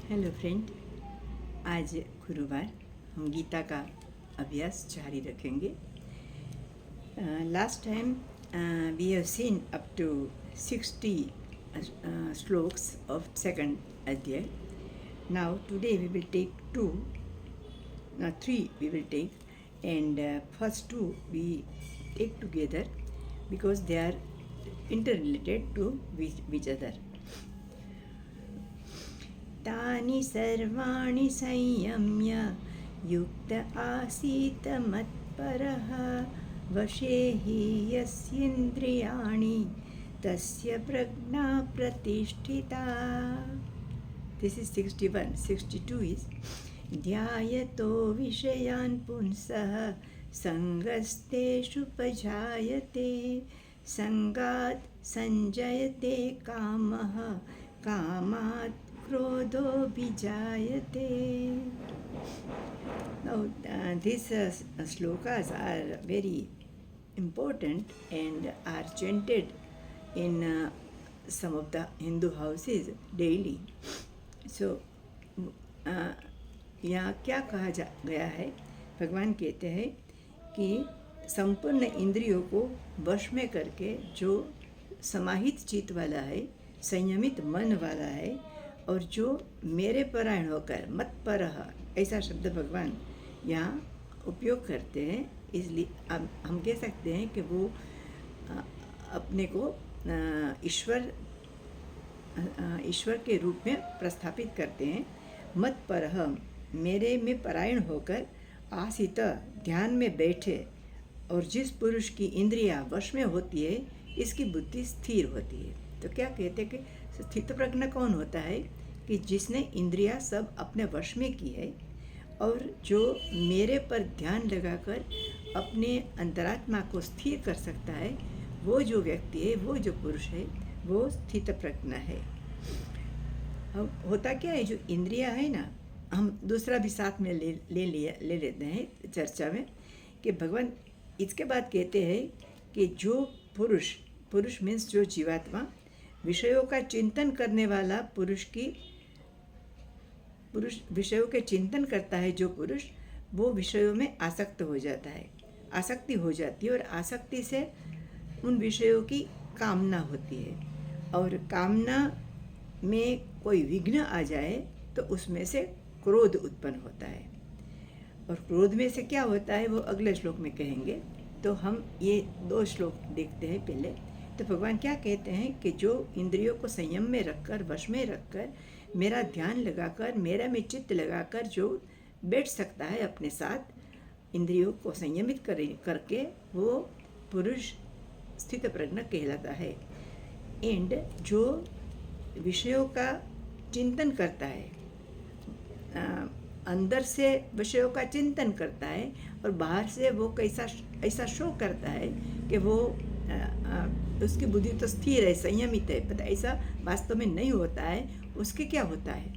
Hello friend, आज गुरुवार हम गीता का अभ्यास जारी रखेंगे। Last time we have seen up to 60 श्लोक्स ऑफ सेकंड अध्याय. Now today we will take three we will take, and first two we take together because they are interrelated to each other. तानि सर्वाणि संयम्य युक्त आसीत मत्परः वशे हि यस्येन्द्रियाणि तस्य प्रज्ञा प्रतिष्ठिता. This is 61. 62 is ध्यायतो विषयान् पुंसः सङ्गस्तेषुपजायते सङ्गात् सञ्जयते कामः कामात् क्रोधोऽभिजायते. Now these slokas are very important and are chanted in some of the Hindu houses daily. So यहाँ क्या कहा गया है? भगवान कहते हैं कि संपूर्ण इंद्रियों को वश में करके जो समाहित चित्त वाला है, संयमित मन वाला है, और जो मेरे परायण होकर मत परह, ऐसा शब्द भगवान यहाँ उपयोग करते हैं. इसलिए हम कह सकते हैं कि वो अपने को ईश्वर के रूप में प्रस्थापित करते हैं. मत परह, मेरे में परायण होकर, आसित, ध्यान में बैठे, और जिस पुरुष की इंद्रियां वश में होती है इसकी बुद्धि स्थिर होती है. तो क्या कहते हैं कि स्थित प्रज्ञ कौन होता है? कि जिसने इंद्रियां सब अपने वश में की है और जो मेरे पर ध्यान लगाकर अपने अंतरात्मा को स्थिर कर सकता है, वो जो व्यक्ति है, वो जो पुरुष है, वो स्थित प्रज्ञ है. होता क्या है, जो इंद्रियां है ना, हम दूसरा भी साथ में ले लेते हैं चर्चा में, कि भगवान इसके बाद कहते हैं कि जो पुरुष मीन्स जो जीवात्मा, विषयों का चिंतन करने वाला विषयों के चिंतन करता है, जो पुरुष, वो विषयों में आसक्त हो जाता है, आसक्ति हो जाती है, और आसक्ति से उन विषयों की कामना होती है, और कामना में कोई विघ्न आ जाए तो उसमें से क्रोध उत्पन्न होता है. और क्रोध में से क्या होता है वो अगले श्लोक में कहेंगे. तो हम ये 2 श्लोक देखते हैं पहले. तो भगवान क्या कहते हैं कि जो इंद्रियों को संयम में रखकर, वश में रखकर, मेरा ध्यान लगाकर, मेरा में चित्त लगाकर जो बैठ सकता है अपने साथ, इंद्रियों को संयमित करके, वो पुरुष स्थित प्रज्ञ कहलाता है. एंड जो विषयों का चिंतन करता है, अंदर से विषयों का चिंतन करता है और बाहर से वो ऐसा शो करता है कि वो उसकी बुद्धि तो स्थिर है, संयमित है, पता ऐसा वास्तव में नहीं होता है. उसके क्या होता है?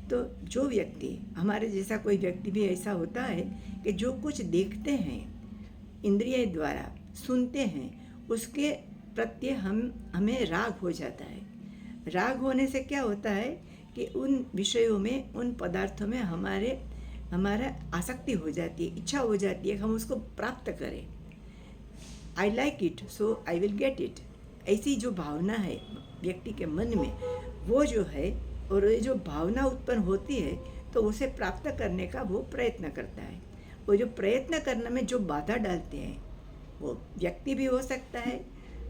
तो जो व्यक्ति, हमारे जैसा कोई व्यक्ति भी ऐसा होता है कि जो कुछ देखते हैं इंद्रिय द्वारा, सुनते हैं, उसके प्रति हमें राग हो जाता है. राग होने से क्या होता है कि उन विषयों में, उन पदार्थों में हमारा आसक्ति हो जाती है, इच्छा हो जाती है कि हम उसको प्राप्त करें. I like it so I will get it, ऐसी जो भावना है व्यक्ति के मन में, वो जो है, और ये जो भावना उत्पन्न होती है तो उसे प्राप्त करने का वो प्रयत्न करता है. वो जो प्रयत्न करने में जो बाधा डालते हैं, वो व्यक्ति भी हो सकता है,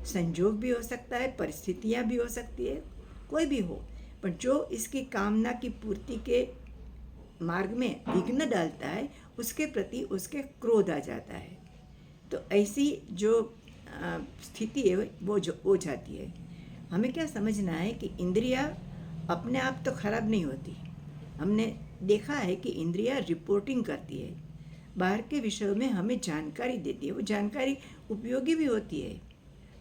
संजोग भी हो सकता है, परिस्थितियाँ भी हो सकती है, कोई भी हो, पर जो इसकी कामना की पूर्ति के मार्ग में विघ्न डालता है, उसके प्रति उसके क्रोध आ जाता है. तो ऐसी जो स्थिति है वो जो हो जाती है. हमें क्या समझना है कि इंद्रियां अपने आप तो खराब नहीं होती. हमने देखा है कि इंद्रियां रिपोर्टिंग करती है, बाहर के विषयों में हमें जानकारी देती है. वो जानकारी उपयोगी भी होती है.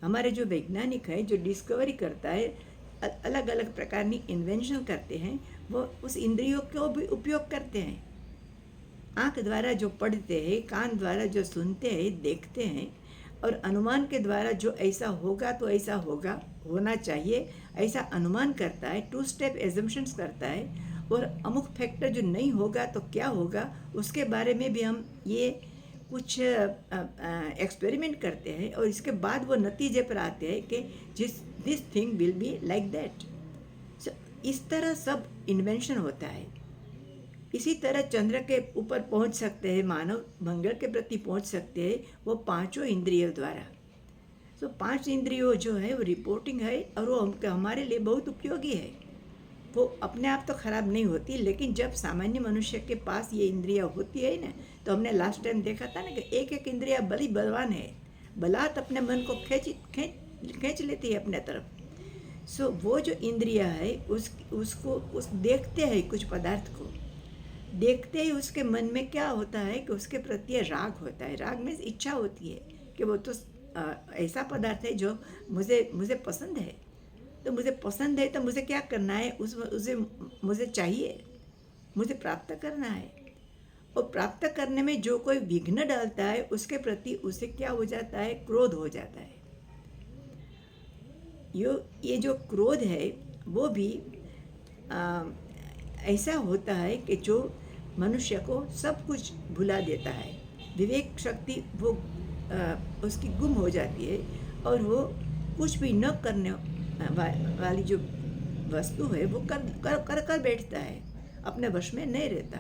हमारे जो वैज्ञानिक है, जो डिस्कवरी करता है, अलग अलग प्रकार की इन्वेंशन करते हैं, वो उस इंद्रियों को भी उपयोग करते हैं. आँख द्वारा जो पढ़ते हैं, कान द्वारा जो सुनते हैं, देखते हैं, और अनुमान के द्वारा जो ऐसा होगा तो ऐसा होगा, होना चाहिए, ऐसा अनुमान करता है, 2 स्टेप एजम्पशंस करता है, और अमुक फैक्टर जो नहीं होगा तो क्या होगा, उसके बारे में भी हम ये कुछ एक्सपेरिमेंट करते हैं और इसके बाद वो नतीजे पर आते हैं कि this thing will be like that. इस तरह सब इन्वेंशन होता है। इसी तरह चंद्र के ऊपर पहुंच सकते हैं, मानव मंगल के प्रति पहुंच सकते हैं, वो पांचों इंद्रियों द्वारा। तो 5 इंद्रियों जो है वो रिपोर्टिंग है और वो हमारे लिए बहुत उपयोगी है। वो अपने आप तो खराब नहीं होती, लेकिन जब सामान्य मनुष्य के पास ये इंद्रियां होती है ना, तो हमने लास्ट टाइम देखा था ना कि एक एक इंद्रिया बड़ी बलवान है, बलात् अपने मन को खींच लेती है अपने तरफ। सो वो जो इंद्रिया है उस देखते हैं कुछ पदार्थ को, देखते ही उसके मन में क्या होता है कि उसके प्रति राग होता है। राग में इच्छा होती है कि वो तो ऐसा पदार्थ है जो मुझे पसंद है, तो मुझे पसंद है तो मुझे क्या करना है, उसे मुझे चाहिए, मुझे प्राप्त करना है। और प्राप्त करने में जो कोई विघ्न डालता है उसके प्रति उसे क्या हो जाता है, क्रोध हो जाता है। ये जो क्रोध है वो भी ऐसा होता है कि जो मनुष्य को सब कुछ भुला देता है। विवेक शक्ति वो उसकी गुम हो जाती है और वो कुछ भी न करने वाली जो वस्तु है वो कर बैठता है, अपने वश में नहीं रहता।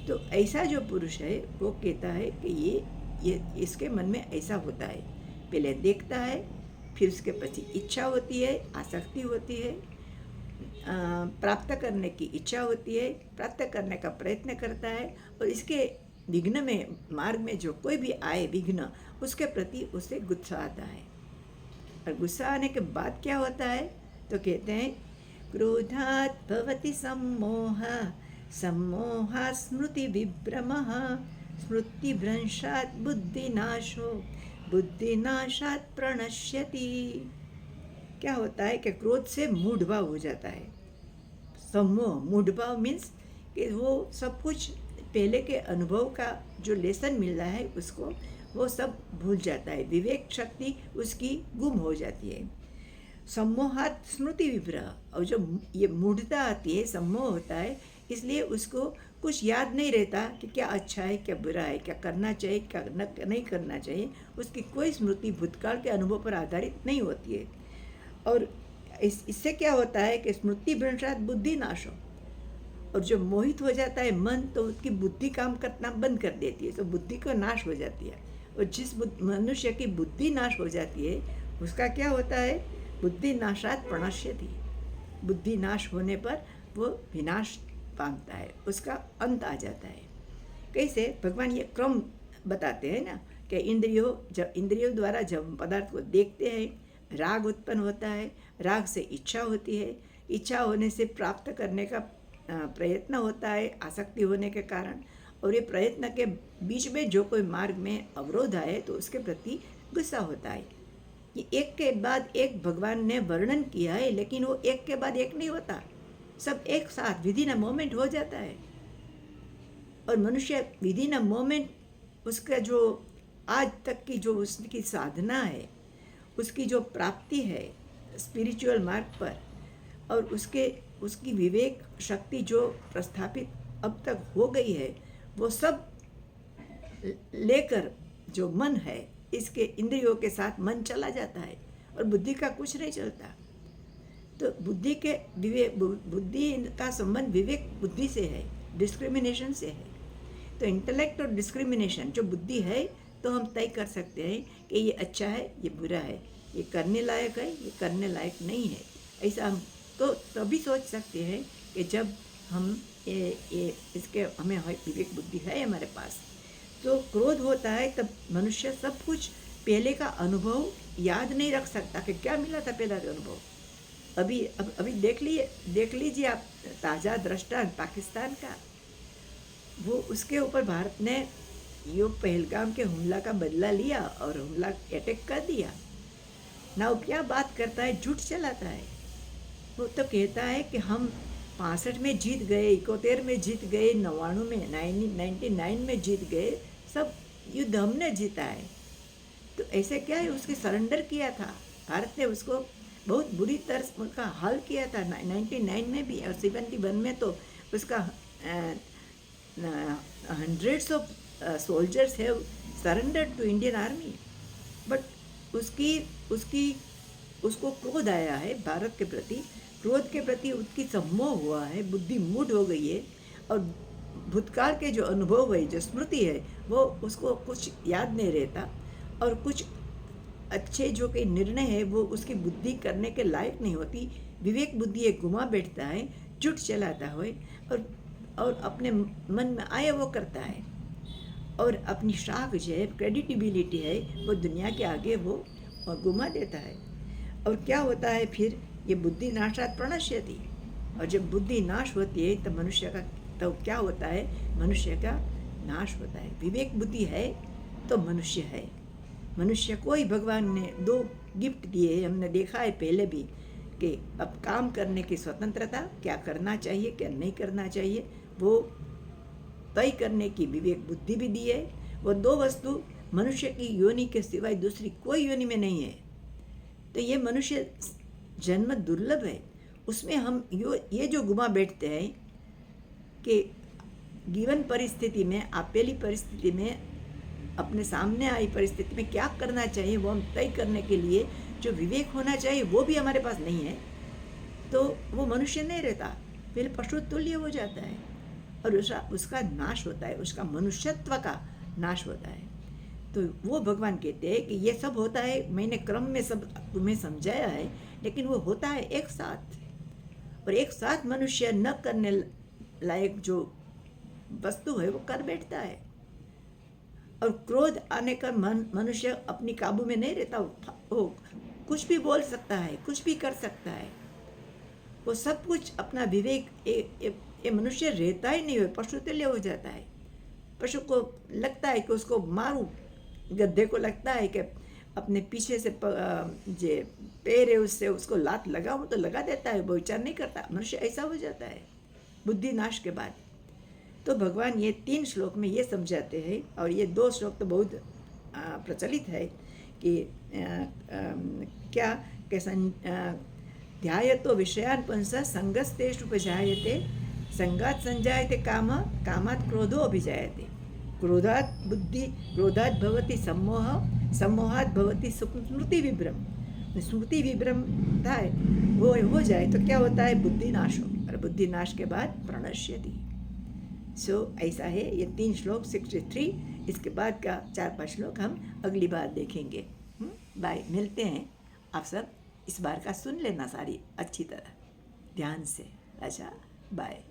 तो ऐसा जो पुरुष है वो कहता है कि ये इसके मन में ऐसा होता है, पहले देखता है, फिर उसके पीछे इच्छा होती है, आसक्ति होती है, प्राप्त करने की इच्छा होती है, प्राप्त करने का प्रयत्न करता है, और इसके विघ्न में, मार्ग में जो कोई भी आए विघ्न, उसके प्रति उसे गुस्सा आता है। और गुस्सा आने के बाद क्या होता है, तो कहते हैं क्रोधात् भवति सम्मोहः, सम्मोहात् स्मृति विभ्रमः, स्मृतिभ्रंशात् बुद्धिनाशो, बुद्धिनाशात् प्रणश्यति। क्या होता है कि क्रोध से मूढ़भाव हो जाता है। सम्मोह, मूढ़भाव मीन्स कि वो सब कुछ पहले के अनुभव का जो लेसन मिल रहा है उसको वो सब भूल जाता है, विवेक शक्ति उसकी गुम हो जाती है। सम्मोहात् स्मृति विभ्रह, और जो ये मूढ़ता आती है, सम्मोह होता है, इसलिए उसको कुछ याद नहीं रहता कि क्या अच्छा है, क्या बुरा है, क्या करना चाहिए, क्या नहीं करना चाहिए। उसकी कोई स्मृति भूतकाल के अनुभव पर आधारित नहीं होती है। और इससे क्या होता है कि स्मृति भ्रंशात् बुद्धि नाश हो, और जो मोहित हो जाता है मन, तो उसकी बुद्धि काम करना बंद कर देती है, तो बुद्धि का नाश हो जाती है। और जिस मनुष्य की बुद्धि नाश हो जाती है उसका क्या होता है, बुद्धि नाशात् प्रणश्यति, बुद्धि नाश होने पर वो विनाश पामता है, उसका अंत आ जाता है। कैसे भगवान ये क्रम बताते हैं ना कि इंद्रियों द्वारा जब पदार्थ को देखते हैं, राग उत्पन्न होता है, राग से इच्छा होती है, इच्छा होने से प्राप्त करने का प्रयत्न होता है आसक्ति होने के कारण, और ये प्रयत्न के बीच में जो कोई मार्ग में अवरोध आए तो उसके प्रति गुस्सा होता है। ये एक के बाद एक भगवान ने वर्णन किया है, लेकिन वो एक के बाद एक नहीं होता, सब एक साथ विदिन अ मोमेंट हो जाता है। और मनुष्य विदिन अ मोमेंट उसका जो आज तक की जो उसकी साधना है, उसकी जो प्राप्ति है स्पिरिचुअल मार्ग पर, और उसकी विवेक शक्ति जो प्रस्थापित अब तक हो गई है, वो सब लेकर जो मन है, इसके इंद्रियों के साथ मन चला जाता है और बुद्धि का कुछ नहीं चलता। तो बुद्धि का संबंध विवेक बुद्धि से है, डिस्क्रिमिनेशन से है। तो इंटेलेक्ट और डिस्क्रिमिनेशन जो बुद्धि है, तो हम तय कर सकते हैं कि ये अच्छा है, ये बुरा है, ये करने लायक है, ये करने लायक नहीं है। ऐसा हम तो तभी सोच सकते हैं कि जब हम इसके हमें विवेक बुद्धि है हमारे पास। तो क्रोध होता है तब मनुष्य सब कुछ पहले का अनुभव याद नहीं रख सकता कि क्या मिला था पहला अनुभव। अभी देख लीजिए आप, ताज़ा दृष्टांत पाकिस्तान का, वो उसके ऊपर भारत ने यो पहलगाम के हमला का बदला लिया और हमला अटैक कर दिया ना। वो क्या बात करता है, झूठ चलाता है। वो तो कहता है कि हम 65 में जीत गए, 71 में जीत गए, 99 में 99 में जीत गए, सब युद्ध हमने जीता है। तो ऐसे क्या है, उसके सरेंडर किया था भारत ने, उसको बहुत बुरी तरह उनका हाल किया था 99 में भी, और 71 में तो उसका hundreds of soldiers have surrendered to Indian army, but उसकी उसको क्रोध आया है भारत के प्रति, क्रोध के प्रति उसकी सम्मोह हुआ है, बुद्धि मूढ़ हो गई है, और भूतकाल के जो अनुभव है, जो स्मृति है, वो उसको कुछ याद नहीं रहता, और कुछ अच्छे जो कि निर्णय है वो उसकी बुद्धि करने के लायक नहीं होती। विवेक बुद्धि एक घुमा बैठता है, जुट चलाता है, और अपने मन में आए वो करता है, और अपनी शाख जो है, क्रेडिटिबिलिटी है, वो दुनिया के आगे वो घुमा देता है। और क्या होता है फिर, ये बुद्धि नाशात् प्रणश्यति, और जब बुद्धि नाश होती है तो मनुष्य का तो क्या होता है, मनुष्य का नाश होता है। विवेक बुद्धि है तो मनुष्य है। मनुष्य को ही भगवान ने 2 गिफ्ट दिए हैं, हमने देखा है पहले भी, कि अब काम करने की स्वतंत्रता, क्या करना चाहिए क्या नहीं करना चाहिए, वो तय करने की विवेक बुद्धि भी दी है। वो 2 वस्तु मनुष्य की योनि के सिवाय दूसरी कोई योनि में नहीं है। तो ये मनुष्य जन्म दुर्लभ है, उसमें हम ये जो घुमा बैठते हैं कि गिवन परिस्थिति में, आपेली परिस्थिति में, अपने सामने आई परिस्थिति में क्या करना चाहिए, वो हम तय करने के लिए जो विवेक होना चाहिए वो भी हमारे पास नहीं है, तो वो मनुष्य नहीं रहता, पहले पशु तुल्य हो जाता है, और उसका नाश होता है, उसका मनुष्यत्व का नाश होता है। तो वो भगवान कहते हैं कि ये सब होता है, मैंने क्रम में सब तुम्हें समझाया है, लेकिन वो होता है एक साथ, और एक साथ मनुष्य न करने लायक जो वस्तु है वो कर बैठता है। और क्रोध आने का मनुष्य अपनी काबू में नहीं रहता, वो कुछ भी बोल सकता है, कुछ भी कर सकता है, वो सब कुछ अपना विवेक, ये मनुष्य रहता ही नहीं है, पशु तुल्य हो जाता है। पशु को लगता है कि उसको मारूं, गधे को लगता है कि अपने पीछे से जे पैर है उससे उसको लात लगाऊं तो लगा देता है, वो विचार नहीं करता। मनुष्य ऐसा हो जाता है बुद्धि नाश के बाद। तो भगवान ये 3 श्लोक में ये समझाते हैं, और ये 2 श्लोक तो बहुत प्रचलित है कि क्या ध्यायतो विषयान् पुंसः संगस्तेषु उपजायते, संगात् संजायते काम, कामात् क्रोधो अभिजायते, क्रोधात् बुद्धि, क्रोधात् भवति सम्मोह, सम्मोहात् भवति स्मृति विभ्रम। स्मृति विभ्रम था वो हो जाए तो क्या होता है, बुद्धि नाश हो, और बुद्धि नाश के बाद प्रणश्यति। ऐसा है ये 3 श्लोक 63। इसके बाद का 4-5 श्लोक हम अगली बार देखेंगे। बाय, मिलते हैं। आप सब इस बार का सुन लेना सारी अच्छी तरह ध्यान से। अच्छा, बाय।